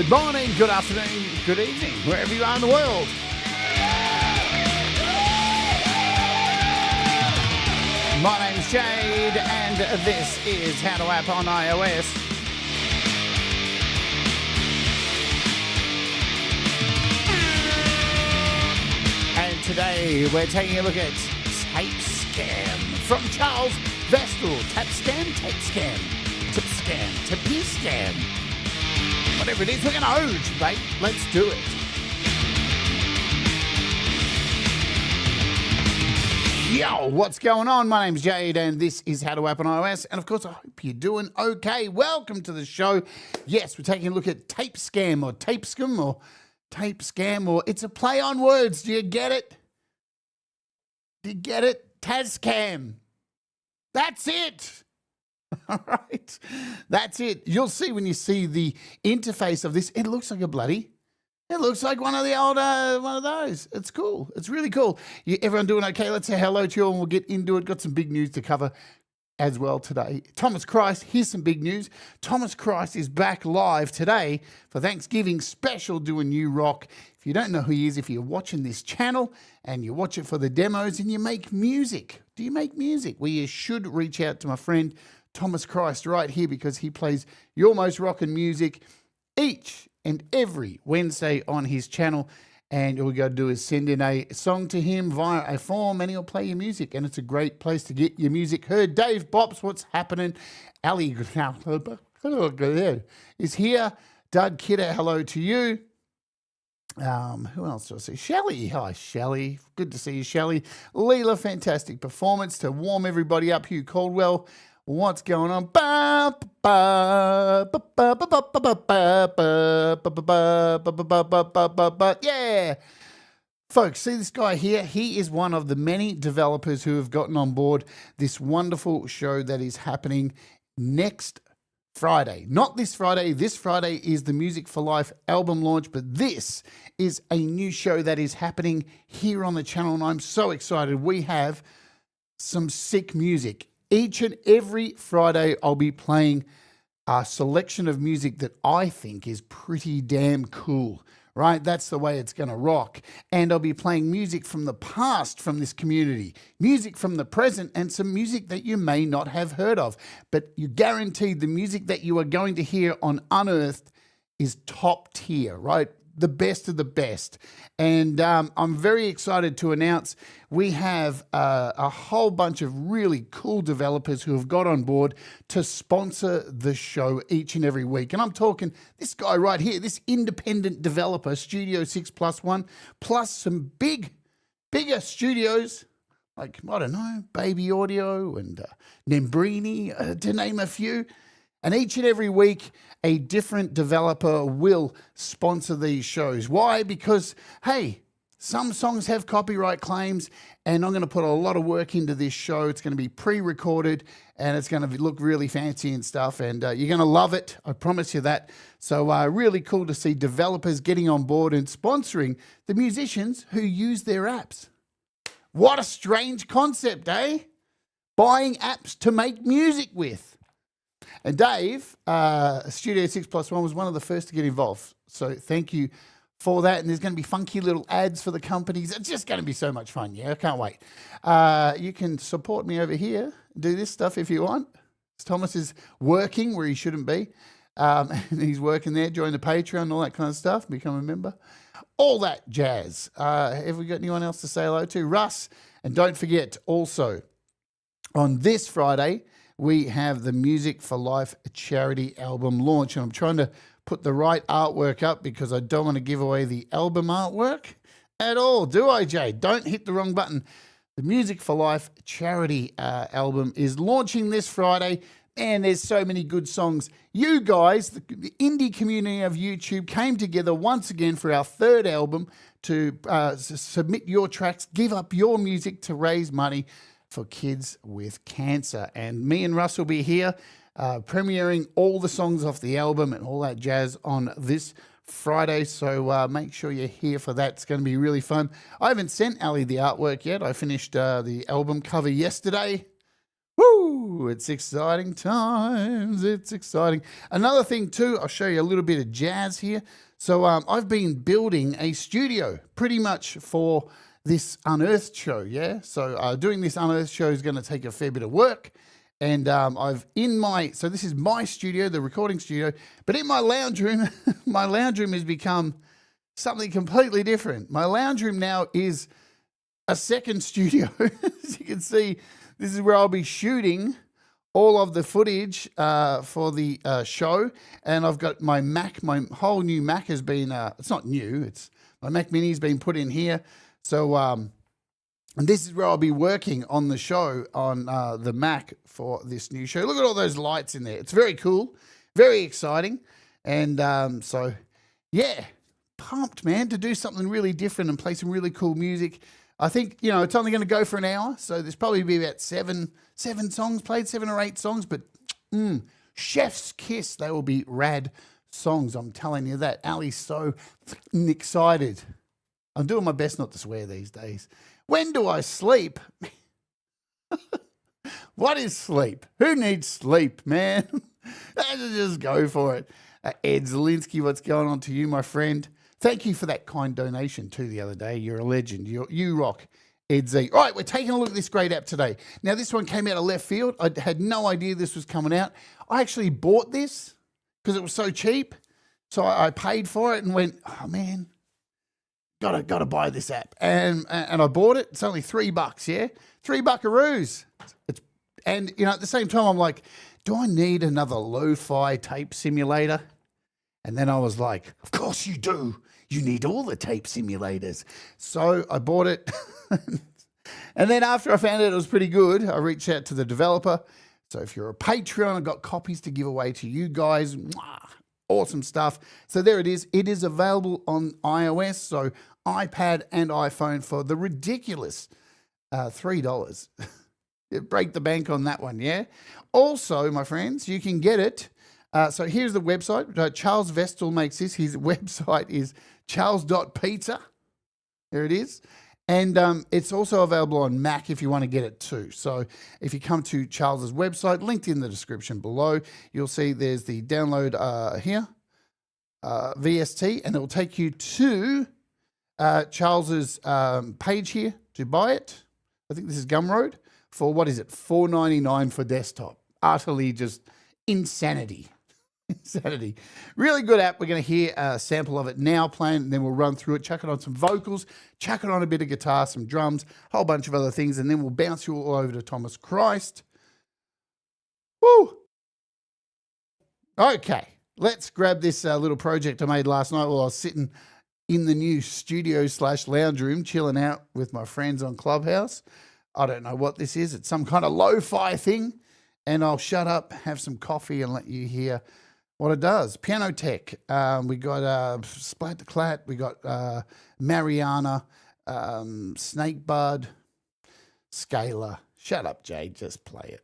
Good morning, good afternoon, good evening, wherever you are in the world. My name's Jade, and this is How to App on iOS. And today we're taking a look at TapeScam from Charles Vestal. TapeScam, TapeScam. Whatever it is, we're going to OJ, mate. Let's do it. Yo, what's going on? My name's Jade, and this is How to App on iOS. And of course, I hope you're doing okay. Welcome to the show. Yes, we're taking a look at TapeScam or TapeScam, or it's a play on words. Do you get it? Do you get it? TapeScam. That's it. All right, that's it. You'll see when you see the interface of this, it looks like it looks like one of the old, one of those. It's cool. It's really cool. Everyone doing okay? Let's say hello to you all and we'll get into it. Got some big news to cover as well today. Thomas Christ, here's some big news. Thomas Christ is back live today for Thanksgiving special doing new rock. If you don't know who he is, if you're watching this channel and you watch it for the demos and you make music, do you make music? Well, you should reach out to my friend Thomas Christ right here, because he plays your most rockin' music each and every Wednesday on his channel. And all you got to do is send in a song to him via a form and he'll play your music. And it's a great place to get your music heard. Dave Bops, what's happening? Ali is here. Doug Kidder, hello to you. Who else do I see? Shelley. Hi, Shelley. Good to see you, Shelley. Leela, fantastic performance to warm everybody up. Hugh Caldwell. What's going on? Yeah. Folks, see this guy here? He is one of the many developers who have gotten on board this wonderful show that is happening next Friday. Not this Friday. This Friday is the Music for Life album launch, but this is a new show that is happening here on the channel, and I'm so excited. We have some sick music. Each and every Friday, I'll be playing a selection of music that I think is pretty damn cool, right? That's the way it's going to rock. And I'll be playing music from the past from this community, music from the present, and some music that you may not have heard of. But you're guaranteed the music that you are going to hear on Unearthed is top tier, right? The best of the best. And I'm very excited to announce we have a whole bunch of really cool developers who have got on board to sponsor the show each and every week. And I'm talking this guy right here, this independent developer, Studio 6+1, plus some bigger studios like, I don't know, Baby Audio and Nembrini, to name a few. And each and every week, a different developer will sponsor these shows. Why? Because, hey, some songs have copyright claims, and I'm going to put a lot of work into this show. It's going to be pre-recorded, and it's going to look really fancy and stuff, and you're going to love it. I promise you that. So really cool to see developers getting on board and sponsoring the musicians who use their apps. What a strange concept, eh? Buying apps to make music with. And Dave, Studio 6+1 was one of the first to get involved. So thank you for that. And there's going to be funky little ads for the companies. It's just going to be so much fun. Yeah, I can't wait. You can support me over here. Do this stuff if you want. Thomas is working where he shouldn't be. And he's working there. Join the Patreon and all that kind of stuff. Become a member. All that jazz. Have we got anyone else to say hello to? Russ. And don't forget also on this Friday, we have the Music for Life charity album launch. And I'm trying to put the right artwork up because I don't want to give away the album artwork at all. Do I, Jay? Don't hit the wrong button. The Music for Life charity album is launching this Friday. And there's so many good songs. You guys, the indie community of YouTube, came together once again for our third album to submit your tracks, give up your music to raise money for kids with cancer. And me and Russ will be here premiering all the songs off the album and all that jazz on this Friday. So make sure you're here for that. It's going to be really fun. I haven't sent Ali the artwork yet. I finished the album cover yesterday. Woo! Ooh, it's exciting times. It's exciting. Another thing too, I'll show you a little bit of jazz here. So I've been building a studio pretty much for this Unearthed show, yeah? So doing this Unearthed show is going to take a fair bit of work. And so this is my studio, the recording studio, but in my lounge room, my lounge room has become something completely different. My lounge room now is a second studio. As you can see, this is where I'll be shooting all of the footage for the show. And I've got my Mac, my whole new Mac has been, it's not new, it's my Mac Mini has been put in here. So, and this is where I'll be working on the show on the Mac for this new show. Look at all those lights in there. It's very cool, very exciting. And so, yeah, pumped, man, to do something really different and play some really cool music. I think, you know, it's only going to go for an hour, so there's probably be about seven songs played, 7 or 8 songs, but chef's kiss, they will be rad songs, I'm telling you that. Ali's so excited. I'm doing my best not to swear these days. When do I sleep? What is sleep? Who needs sleep, man? Just go for it. Ed Zielinski, what's going on to you, my friend? Thank you for that kind donation too the other day. You're a legend. You rock, Ed Z. All right, we're taking a look at this great app today. Now, this one came out of left field. I had no idea this was coming out. I actually bought this because it was so cheap. So I paid for it and went, oh, man, gotta buy this app. And I bought it. It's only $3, yeah? $3 And, you know, at the same time, I'm like, do I need another lo-fi tape simulator? And then I was like, of course you do. You need all the tape simulators. So I bought it. And then after I found out it was pretty good, I reached out to the developer. So if you're a Patreon, I've got copies to give away to you guys. Mwah, awesome stuff. So there it is. It is available on iOS, so iPad and iPhone for the ridiculous $3. Break the bank on that one, yeah? Also, my friends, you can get it. So here's the website. Charles Vestal makes this. His website is charles.pizza. There it is. And it's also available on Mac if you want to get it too. So if you come to Charles's website, linked in the description below, you'll see there's the download here, VST, and it will take you to Charles's page here to buy it. I think this is Gumroad for, what is it, $4.99 for desktop. Utterly just insanity. Insanity. Really good app. We're going to hear a sample of it now playing, and then we'll run through it, chuck it on some vocals, chuck it on a bit of guitar, some drums, a whole bunch of other things, and then we'll bounce you all over to Thomas Christ. Woo! Okay, let's grab this little project I made last night while I was sitting in the new studio / lounge room, chilling out with my friends on Clubhouse. I don't know what this is. It's some kind of lo-fi thing, and I'll shut up, have some coffee, and let you hear what it does. Piano Tech. We got Splat the Clat. We got Mariana, Snakebud, Scalar. Shut up, Jade. Just play it.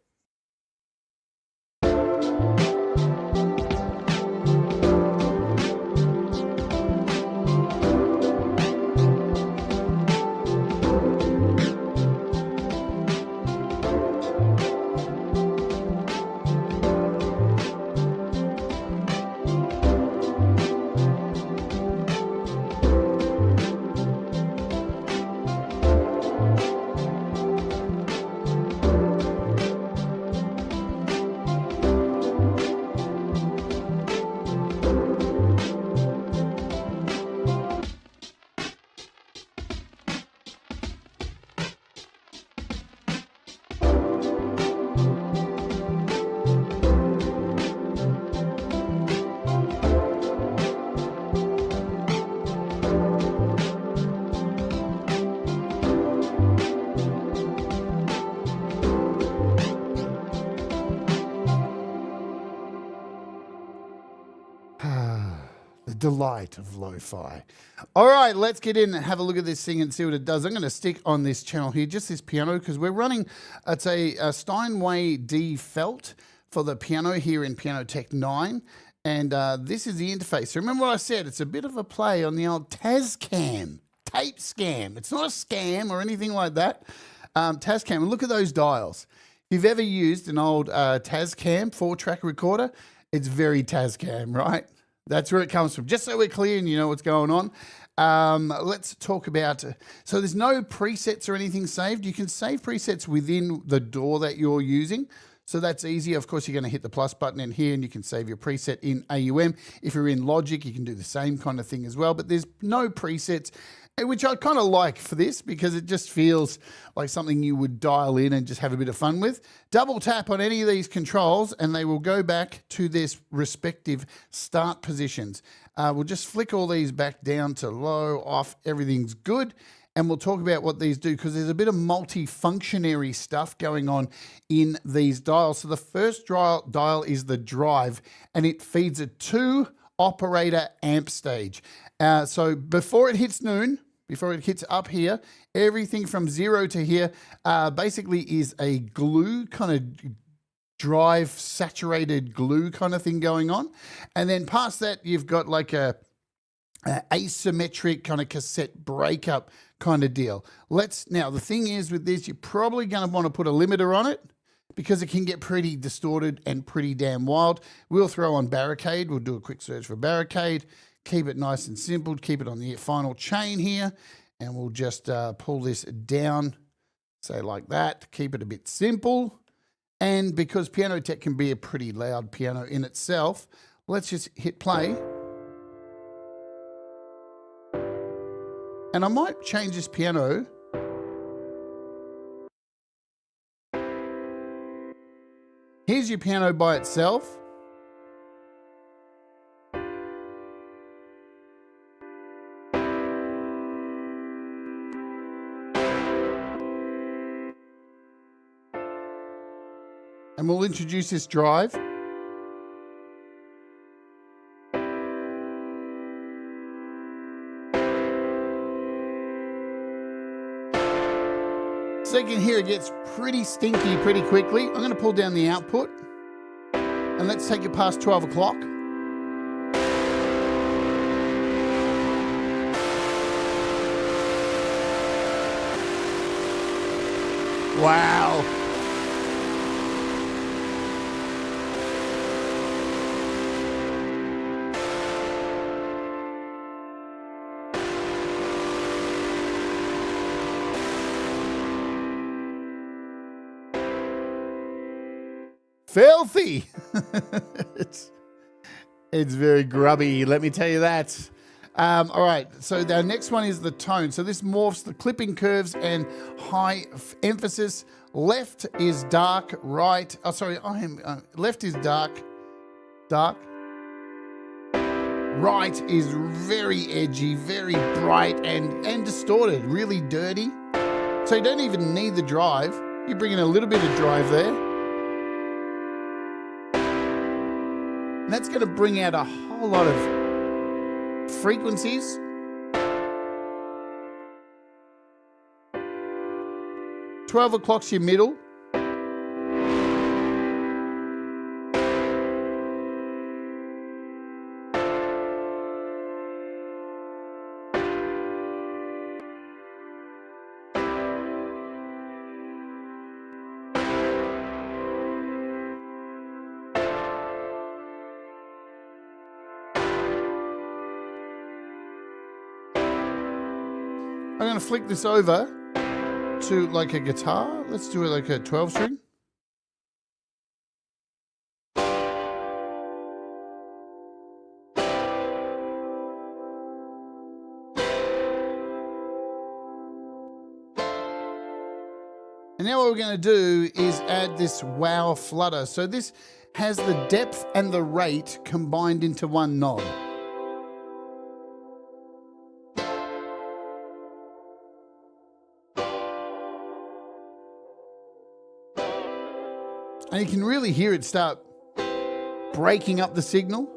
Delight of lo-fi. All right, let's get in and have a look at this thing and see what it does. I'm going to stick on this channel here, just this piano, because we're running, it's a Steinway D Felt for the piano here in Piano Tech 9. And this is the interface. So remember what I said, it's a bit of a play on the old TapeScam. TapeScam. It's not a scam or anything like that. TapeScam. And look at those dials. If you've ever used an old TapeScam 4-track recorder, it's very TapeScam, right? That's where it comes from. Just so we're clear and you know what's going on. Let's talk about, so there's no presets or anything saved. You can save presets within the DAW that you're using. So that's easy. Of course, you're going to hit the plus button in here and you can save your preset in AUM. If you're in Logic, you can do the same kind of thing as well, but there's no presets, which I kind of like for this because it just feels like something you would dial in and just have a bit of fun with. Double tap on any of these controls and they will go back to their respective start positions. We'll just flick all these back down to low, off, everything's good. And we'll talk about what these do because there's a bit of multi-functionary stuff going on in these dials. So the first dial is the drive and it feeds a 2-operator amp stage. So before it hits noon, before it hits up here, everything from 0 to here basically is a glue kind of drive, saturated glue kind of thing going on. And then past that, you've got like a asymmetric kind of cassette breakup kind of deal. Now, the thing is with this, you're probably going to want to put a limiter on it because it can get pretty distorted and pretty damn wild. We'll throw on barricade. We'll do a quick search for barricade. Keep it nice and simple. Keep it on the final chain here. And we'll just pull this down, say like that. Keep it a bit simple. And because Piano Tech can be a pretty loud piano in itself, let's just hit play. And I might change this piano. Here's your piano by itself. And we'll introduce this drive. So you can hear it gets pretty stinky pretty quickly. I'm going to pull down the output and let's take it past 12 o'clock. Wow. Filthy. It's very grubby, let me tell you that. All right, so the next one is the tone. So this morphs the clipping curves and high emphasis. Left is dark, right. Oh, sorry, left is dark. Right is very edgy, very bright and distorted, really dirty. So you don't even need the drive. You bring in a little bit of drive there. And that's going to bring out a whole lot of frequencies. $12 o'clock's your middle. I'm going to flick this over to like a guitar. Let's do it like a 12 string. And now what we're going to do is add this wow flutter. So this has the depth and the rate combined into one knob. And you can really hear it start breaking up the signal.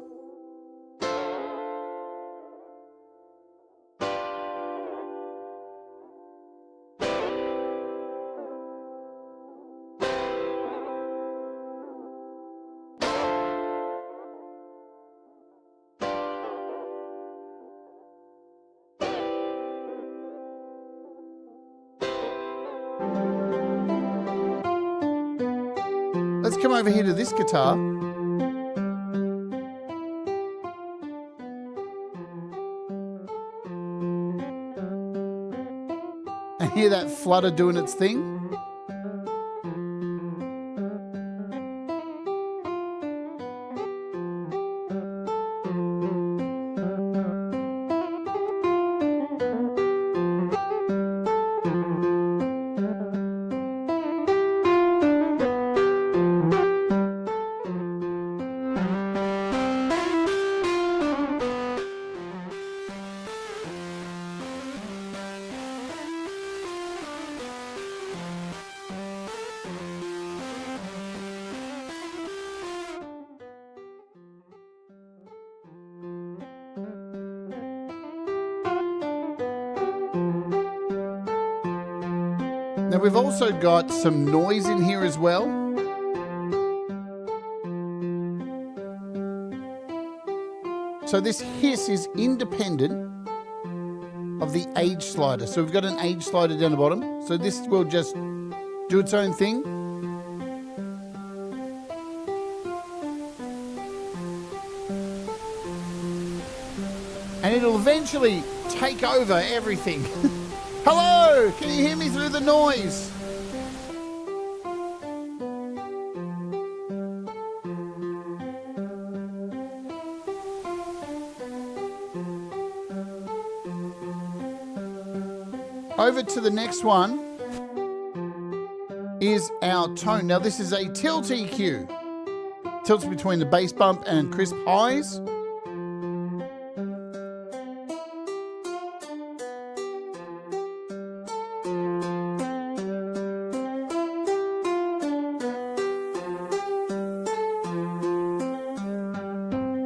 let's come over here to this guitar. And hear that flutter doing its thing. Now we've also got some noise in here as well. So this hiss is independent of the age slider. So we've got an age slider down the bottom. So this will just do its own thing. And it'll eventually take over everything. Hello, can you hear me through the noise? Over to the next one is our tone. Now this is a tilt EQ. Tilts between the bass bump and crisp highs.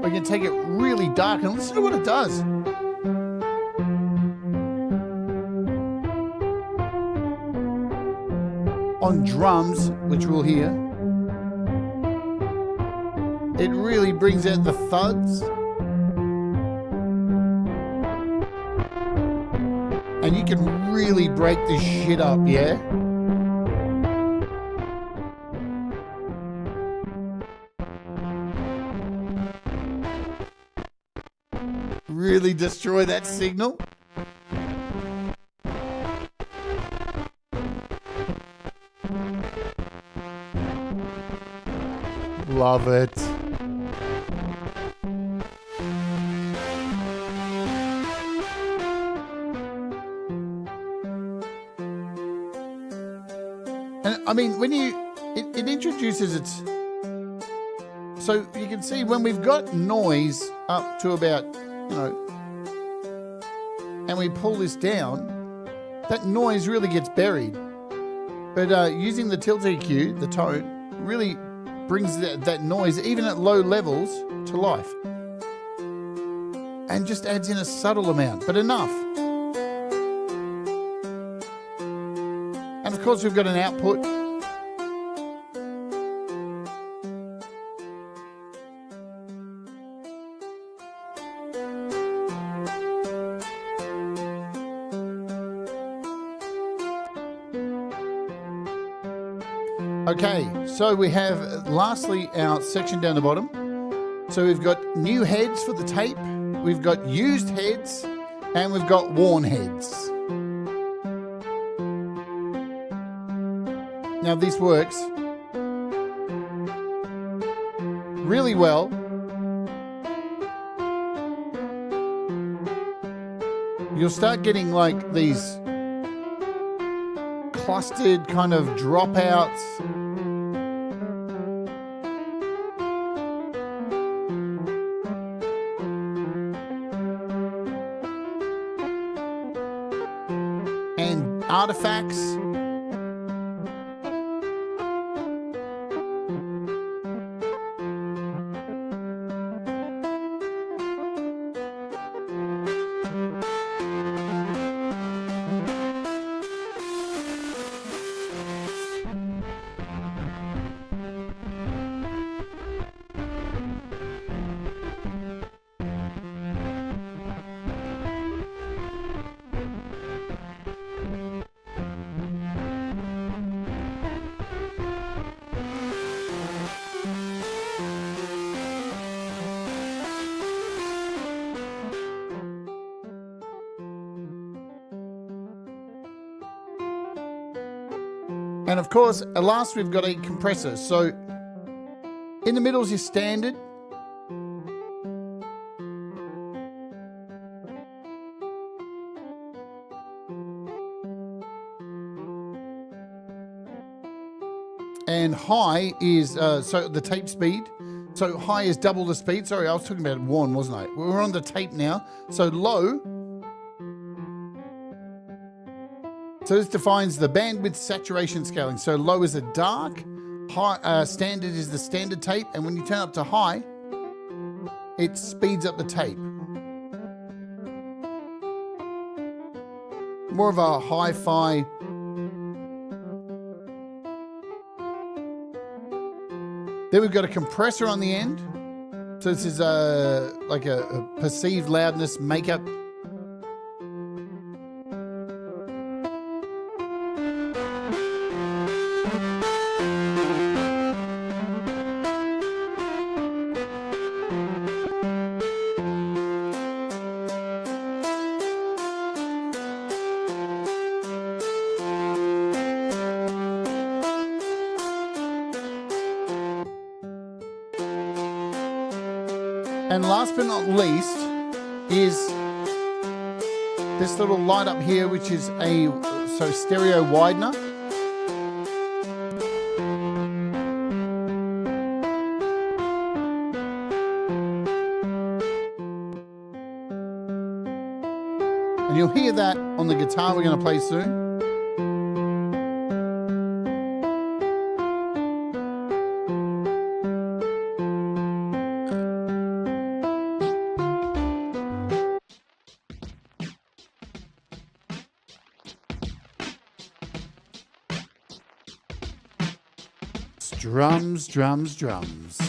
We can take it really dark and listen to what it does. On drums, which we'll hear, it really brings out the thuds. And you can really break this shit up, yeah? Really destroy that signal. Love it. And I mean, when it introduces its, so you can see when we've got noise up to about, and we pull this down, that noise really gets buried. But using the tilt EQ, the tone, really brings that noise, even at low levels, to life. And just adds in a subtle amount, but enough. And of course we've got an output. Okay, so we have lastly our section down the bottom. So we've got new heads for the tape, we've got used heads, and we've got worn heads. Now this works really well. You'll start getting like these clustered kind of dropouts. And artifacts. And of course, at last we've got a compressor. So in the middle is your standard. And high is, so the tape speed. So high is double the speed. Sorry, I was talking about one, wasn't I? We're on the tape now. So low. So this defines the bandwidth saturation scaling. So low is a dark, high, standard is the standard tape. And when you turn up to high, it speeds up the tape. More of a hi-fi. Then we've got a compressor on the end. So this is like a perceived loudness makeup. And last but not least is this little light up here, which is a stereo widener. And you'll hear that on the guitar we're going to play soon. Drums, drums, drums.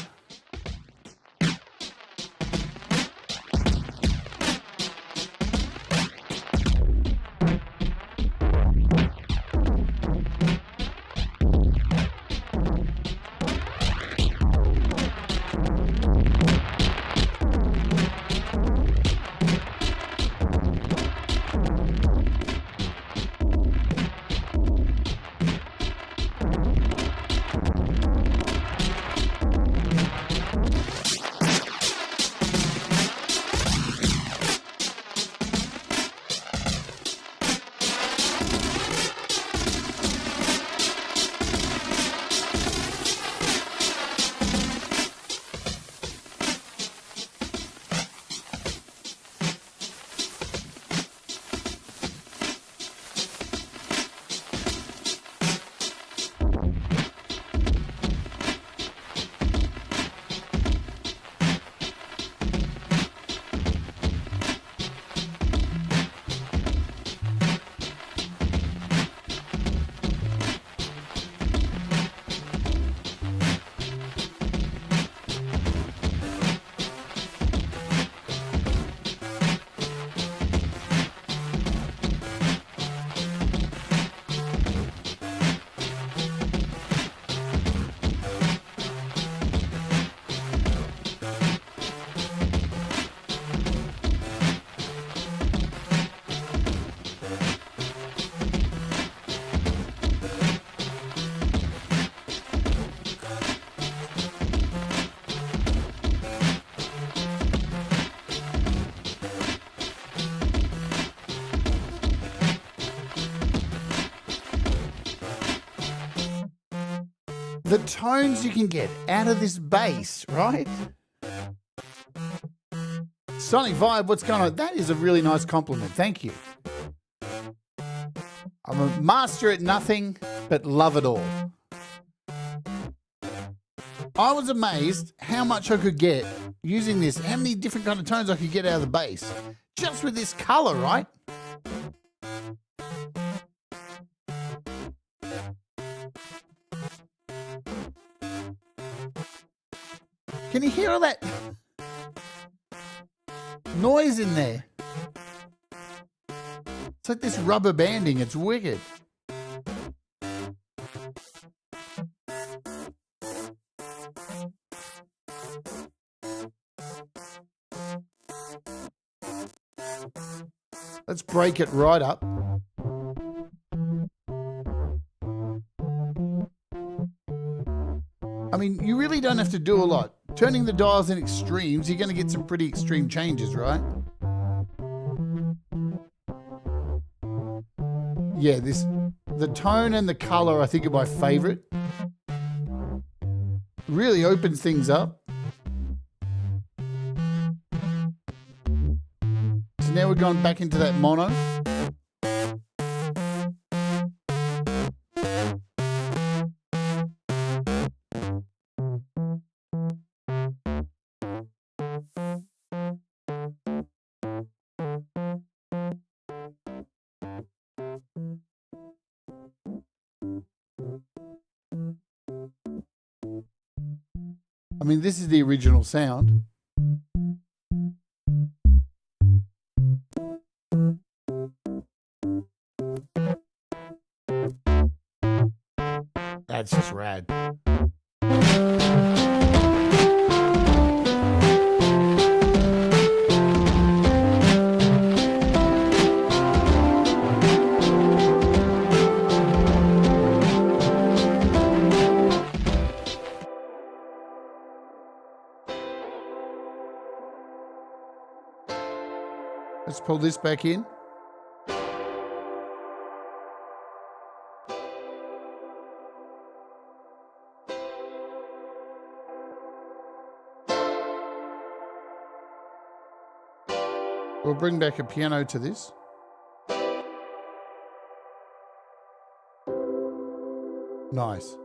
The tones you can get out of this bass, right? Sonic Vibe, what's going on? That is a really nice compliment. Thank you. I'm a master at nothing, but love it all. I was amazed how much I could get using this, how many different kind of tones I could get out of the bass. Just with this color, right? Can you hear all that noise in there? It's like this rubber banding. It's wicked. Let's break it right up. mean, you really don't have to do a lot. Turning the dials in extremes, you're going to get some pretty extreme changes, right? Yeah, the tone and the color, I think, are my favorite. Really opens things up. So now we're going back into that mono. I mean, this is the original sound. That's just rad. Let's pull this back in. We'll bring back a piano to this. Nice.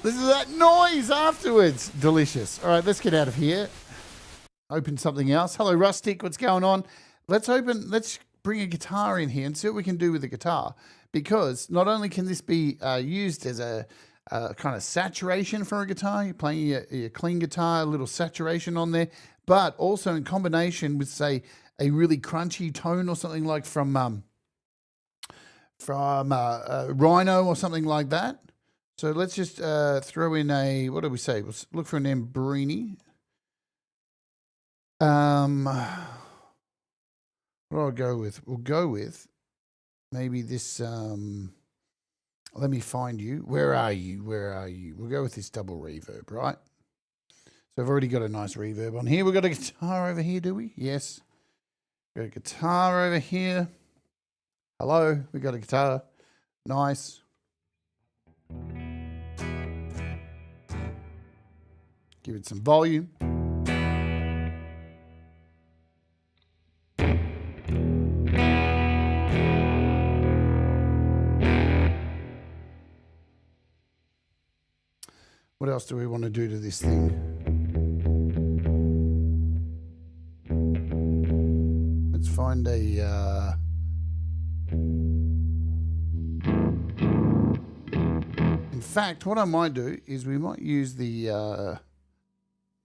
This is that noise afterwards. Delicious. All right, let's get out of here. Open something else. Hello, Rustic. What's going on? Let's bring a guitar in here and see what we can do with the guitar. Because not only can this be used as a kind of saturation for a guitar, you're playing your clean guitar, a little saturation on there, but also in combination with, say, a really crunchy tone or something like from Rhino or something like that. So let's just throw in a, what do we say? We'll look for an Embrini. What do I go with? We'll go with maybe this, let me find you. Where are you? Where are you? We'll go with this double reverb, right? So I've already got a nice reverb on here. We've got a guitar over here, do we? Yes. We've got a guitar over here. Hello, we got a guitar. Nice. Give it some volume. What else do we want to do to this thing? Let's find a... In fact, what I might do is we might use the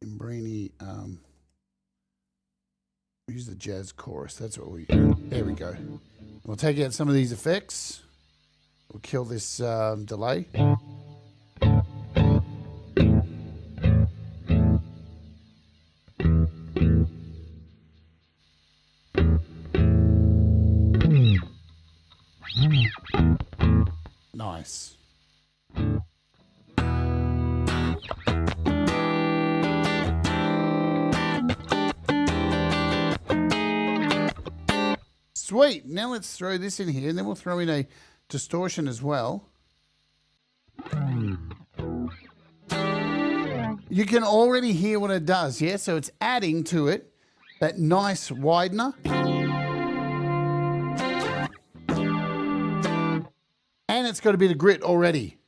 Embrini, use the jazz chorus. That's what we... There we go. We'll take out some of these effects. We'll kill this delay. Nice. Sweet. Now let's throw this in here, and then we'll throw in a distortion as well. You can already hear what it does, yeah? So it's adding to it that nice widener. And it's got a bit of grit already.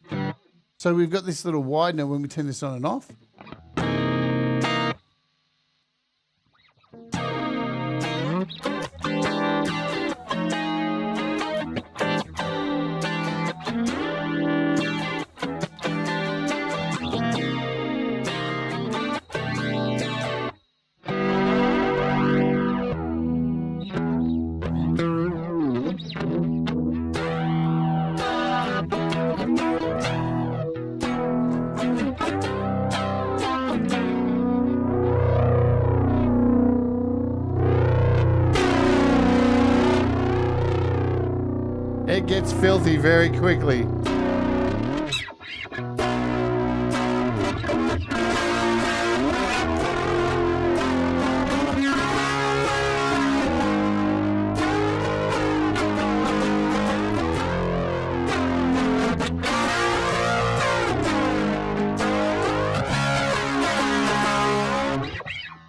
So we've got this little widener when we turn this on and off. gets filthy very quickly.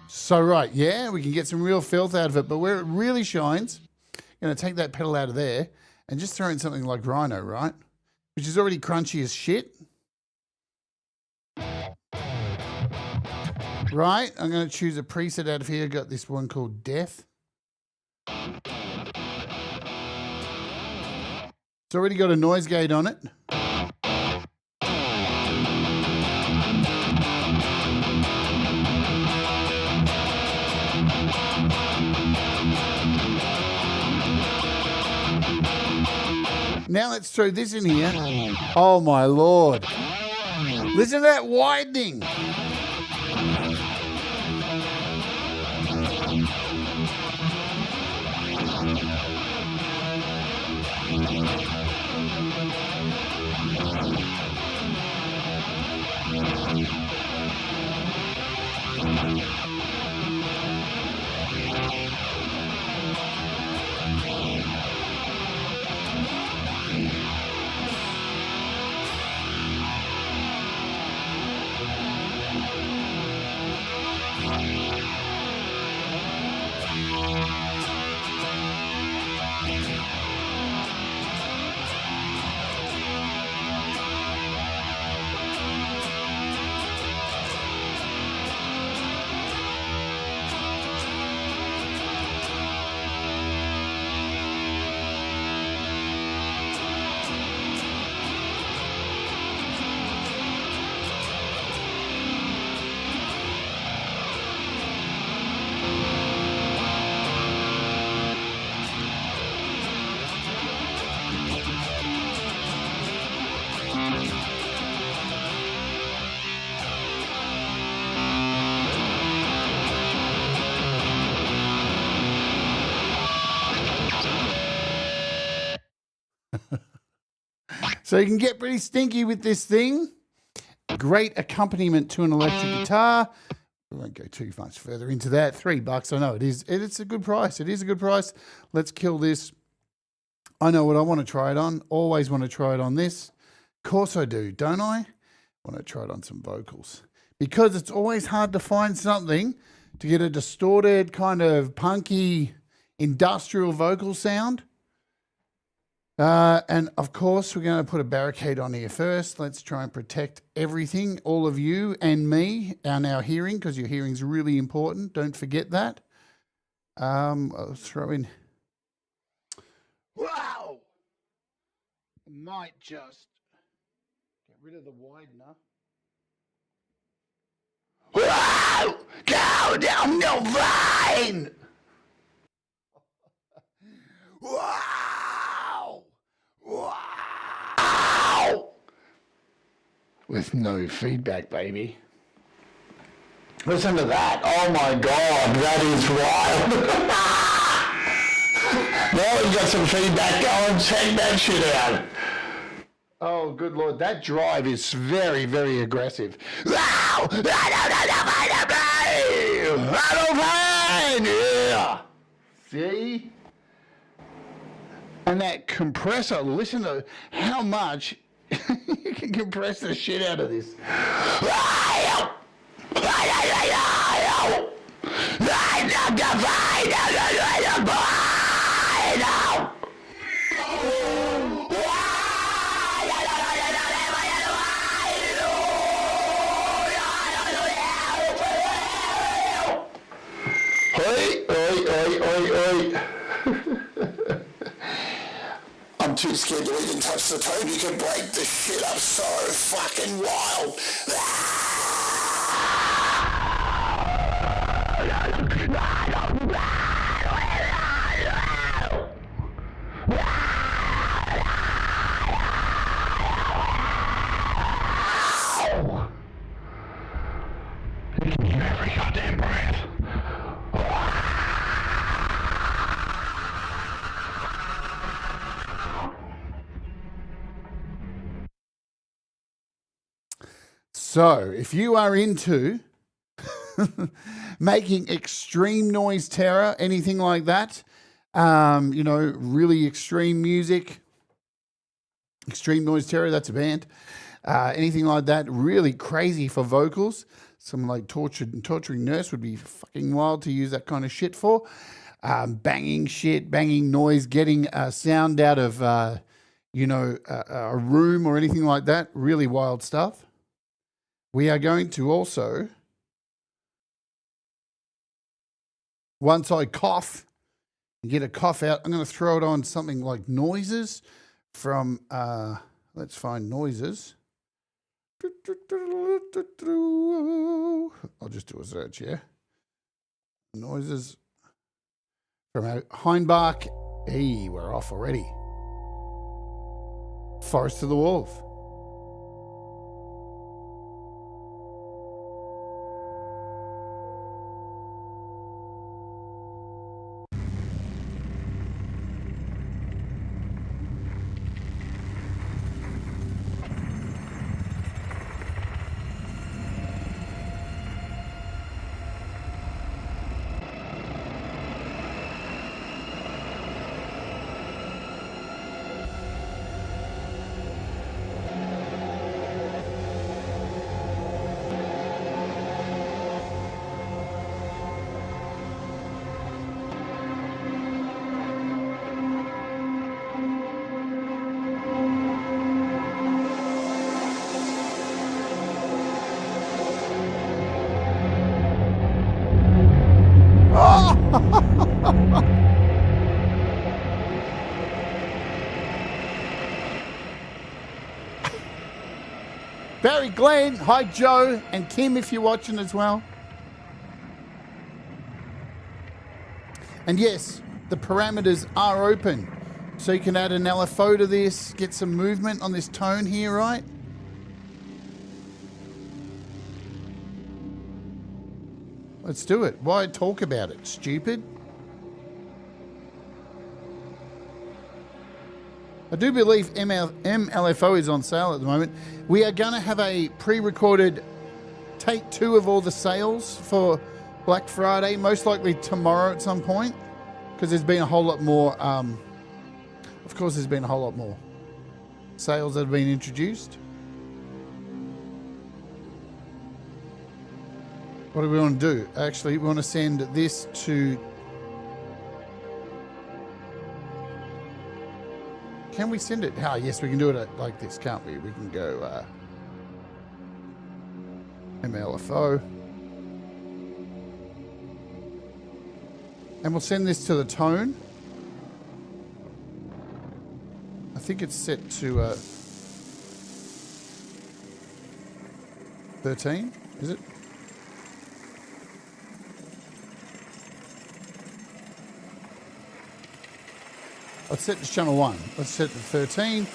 So right, yeah, we can get some real filth out of it, but where it really shines, I'm going to take that pedal out of there and just throw in something like Rhino, right? Which is already crunchy as shit. Right, I'm going to choose a preset out of here. Got this one called Death. It's already got a noise gate on it. Now let's throw this in here. Oh my Lord. Listen to that widening. So you can get pretty stinky with this thing. Great accompaniment to an electric guitar. We won't go too much further into that. $3, I know it is. It's a good price. It is a good price. Let's kill this. I know what I want to try it on. Always want to try it on this. Of course I do, don't I? Want to try it on some vocals. Because it's always hard to find something to get a distorted, kind of punky, industrial vocal sound. And of course, we're going to put a barricade on here first. Let's try and protect everything, all of you and me, and our hearing, because your hearing is really important. Don't forget that. I'll throw in. Wow! Might just get rid of the widener. Wow! Go down the vine! Wow! Wow! With no feedback, baby. Listen to that. Oh my God, that is wild. Now we've got some feedback going. Check that shit out. Oh, good Lord. That drive is very, very aggressive. Wow! Yeah. See? And that compressor, listen to how much you can compress the shit out of this. I'm too scared to even touch the tone. You can break the shit up so fucking wild. You can hear every goddamn breath. So if you are into making extreme noise terror, anything like that, you know, really extreme music, Extreme Noise Terror, that's a band, anything like that, really crazy for vocals. Someone like Torturing Nurse would be fucking wild to use that kind of shit for. Banging shit, banging noise, getting sound out of, you know, a room or anything like that. Really wild stuff. We are going to also, once I cough and get a cough out, I'm going to throw it on something like noises from, let's find noises. I'll just do a search here. Noises from Heinbach. Hey, we're off already. Forest of the Wolf. Barry Glenn, hi Joe, and Kim if you're watching as well. And yes, the parameters are open. So you can add an LFO to this, get some movement on this tone here, right? Let's do it. Why talk about it, stupid? I do believe MLFO is on sale at the moment. We are going to have a pre-recorded take 2 of all the sales for Black Friday, most likely tomorrow at some point, because there's been a whole lot more, of course there's been a whole lot more sales that have been introduced. What do we want to do? Actually, we want to send this to... Can we send it? Oh, yes, we can do it like this, can't we? We can go MLFO. And we'll send this to the tone. I think it's set to 13, is it? Let's set to channel 1. Let's set to 13.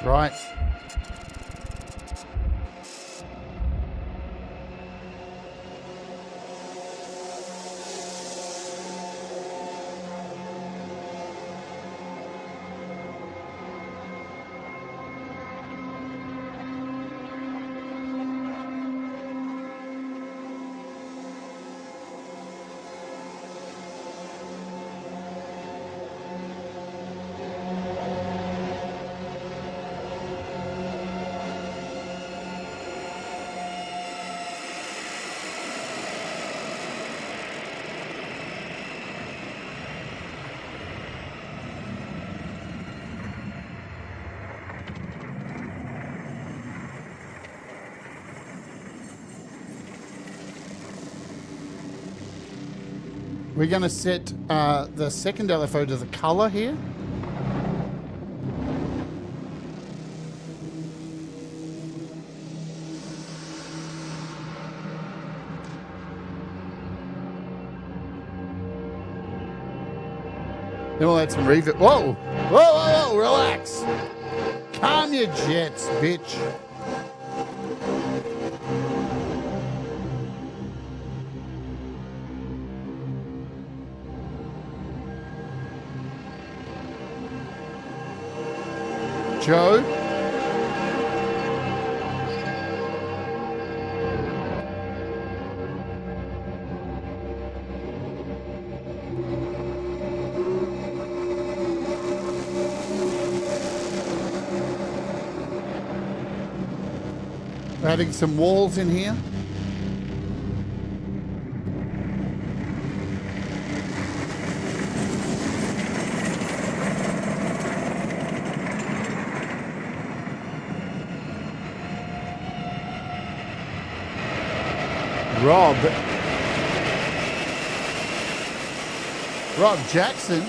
Right. We're going to set the second LFO to the color here. Then we'll add some reverb. Whoa! Whoa, whoa, whoa, relax. Calm your jets, bitch. Joe, We're adding some walls in here. Rob Jackson.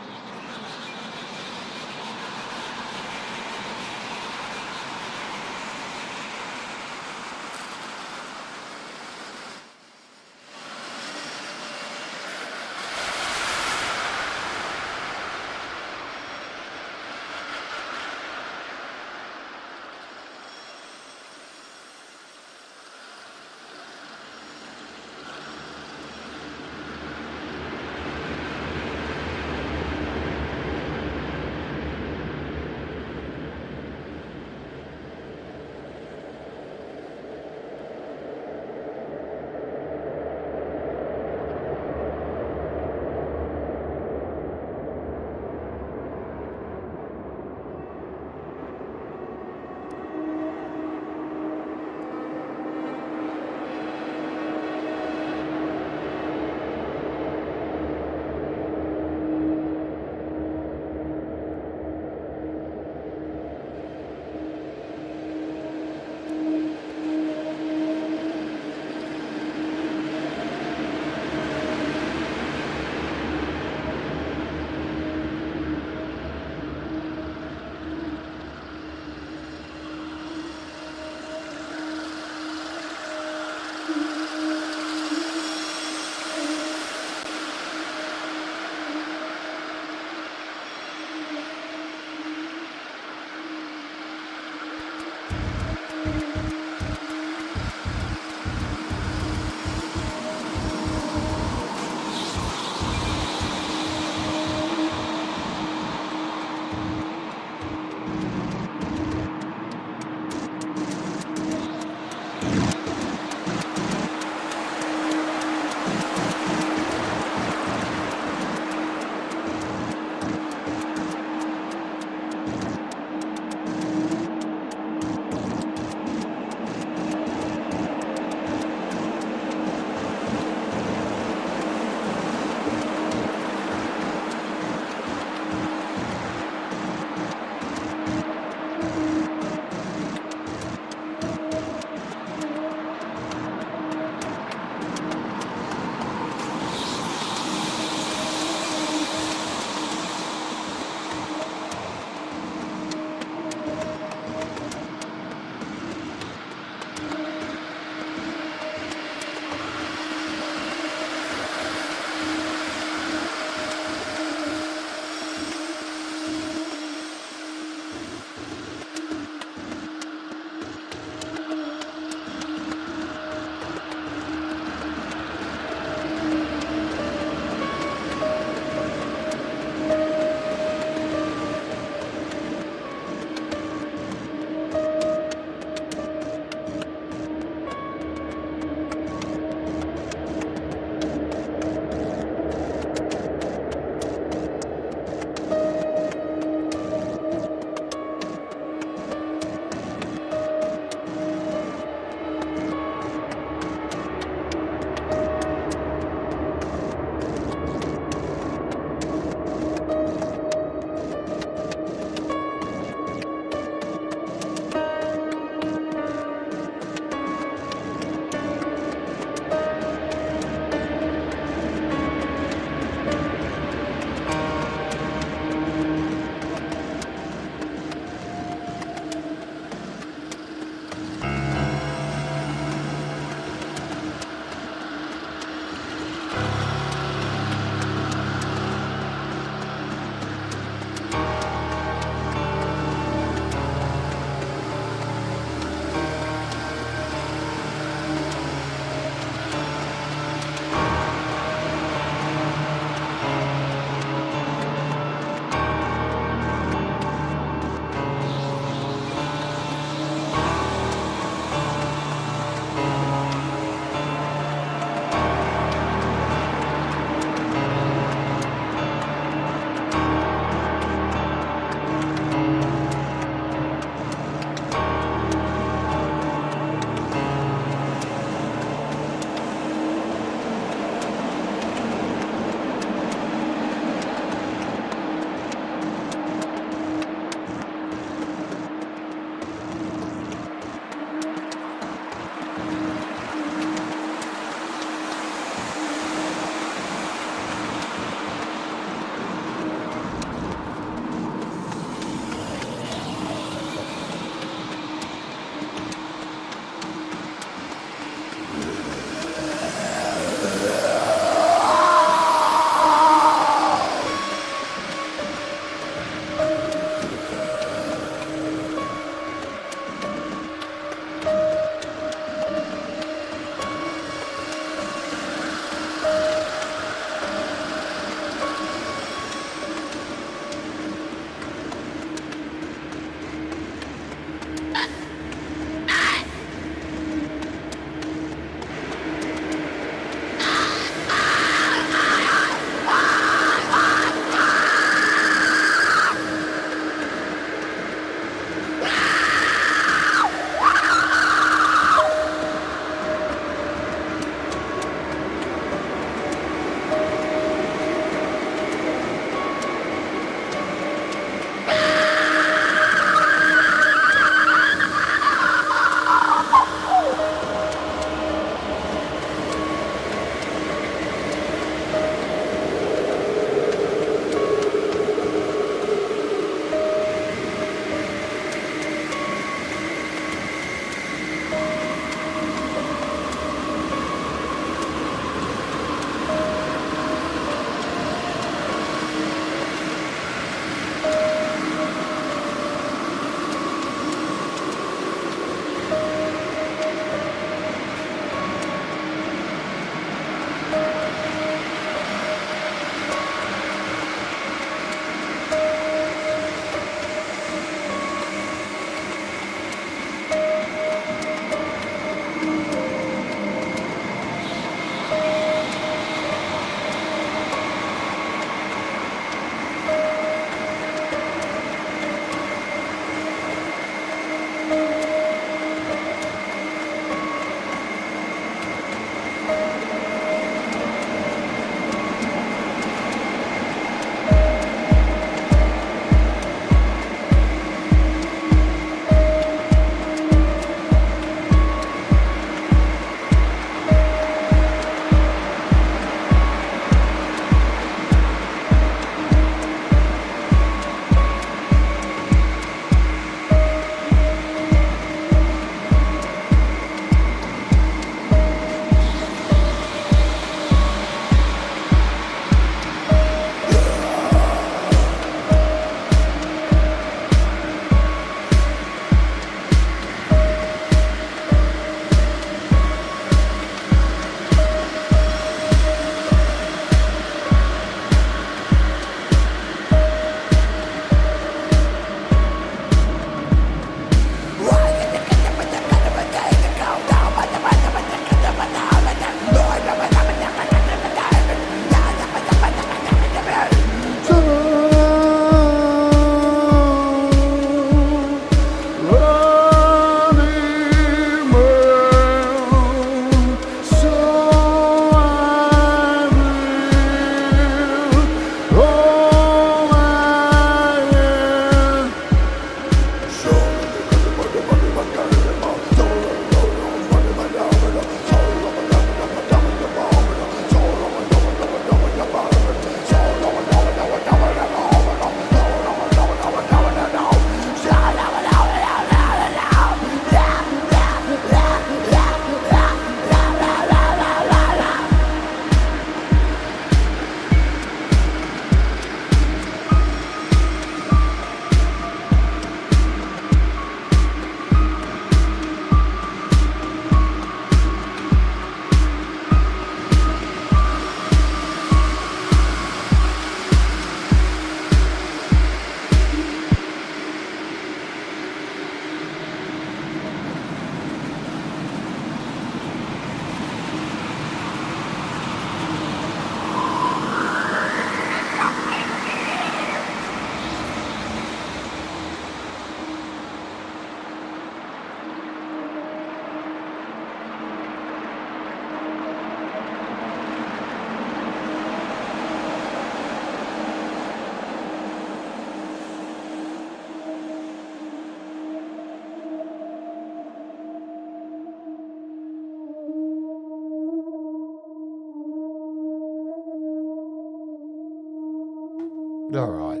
All right.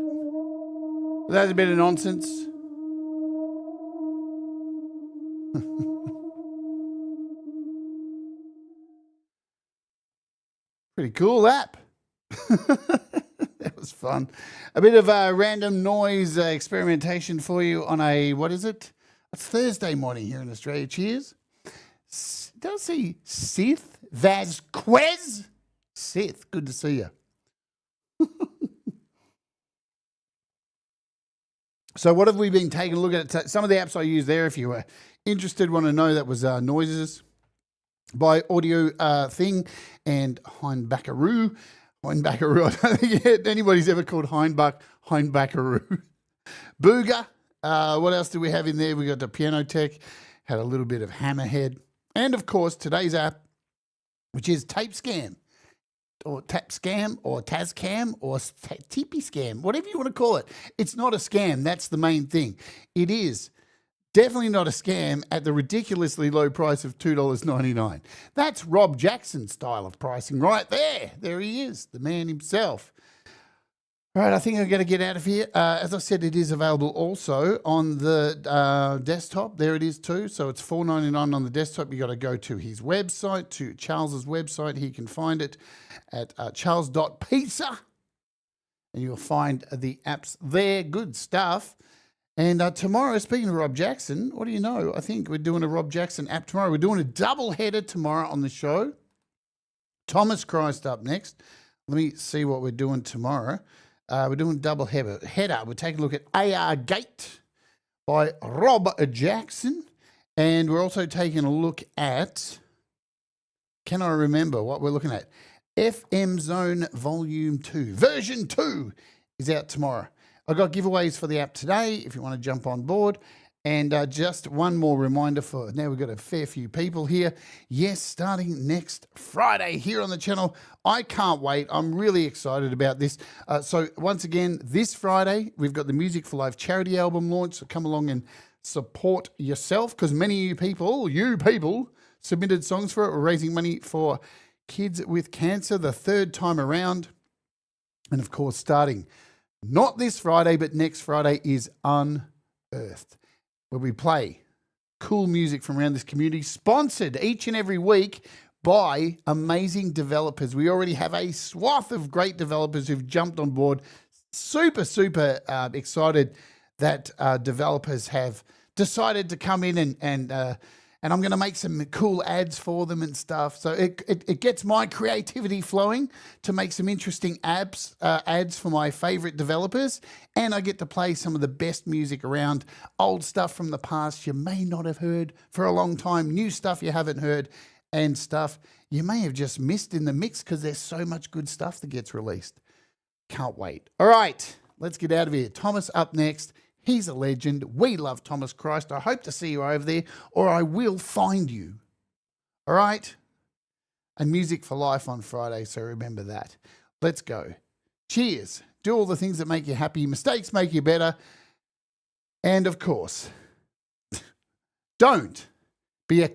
That's a bit of nonsense. Pretty cool app. That was fun. A bit of random noise experimentation for you on a, what is it? It's Thursday morning here in Australia. Cheers. Did I see Sith Vasquez? Sith, good to see you. So what have we been taking a look at? Some of the apps I use there, if you were interested, want to know, that was Noises by Audio Thing and Hindbackaroo. Hindbackaroo, I don't think anybody's ever called Hindbackaroo. Booger. What else do we have in there? We got the Piano Tech, had a little bit of Hammerhead. And, of course, today's app, which is TapeScam, or TapeScam, or TapeScam, or TeePeeScam, whatever you want to call it. It's not a scam. That's the main thing. It is definitely not a scam at the ridiculously low price of $2.99. That's Rob Jackson's style of pricing right there. There he is, the man himself. All right, I think I'm going to get out of here. As I said, it is available also on the desktop. There it is too. So it's $4.99 on the desktop. You got to go to his website, to Charles's website. He can find it at charles.pizza, and you'll find the apps there. Good stuff. And tomorrow, speaking of Rob Jackson, what do you know? I think we're doing a Rob Jackson app tomorrow. We're doing a double header tomorrow on the show. Thomas Christ up next. Let me see what we're doing tomorrow. We're doing double header. We're taking a look at AR Gate by Rob Jackson. And we're also taking a look at, can I remember what we're looking at? FM Zone Volume 2. Version 2 is out tomorrow. I've got giveaways for the app today if you want to jump on board. And just one more reminder for now, we've got a fair few people here. Yes, starting next Friday here on the channel. I can't wait. I'm really excited about this. So once again, this Friday, we've got the Music for Life charity album launch. So come along and support yourself, because many of you people submitted songs for it. We're raising money for kids with cancer the third time around. And of course, starting not this Friday, but next Friday is Unearthed, where we play cool music from around this community, sponsored each and every week by amazing developers. We already have a swath of great developers who've jumped on board. Super excited that developers have decided to come in and I'm going to make some cool ads for them and stuff. So it gets my creativity flowing to make some interesting ads for my favorite developers. And I get to play some of the best music around, old stuff from the past you may not have heard for a long time, new stuff you haven't heard, and stuff you may have just missed in the mix because there's so much good stuff that gets released. Can't wait. All right, let's get out of here. Thomas up next. He's a legend. We love Thomas Christ. I hope to see you over there, or I will find you. All right? And Music for Life on Friday, so remember that. Let's go. Cheers. Do all the things that make you happy. Mistakes make you better. And, of course, don't be a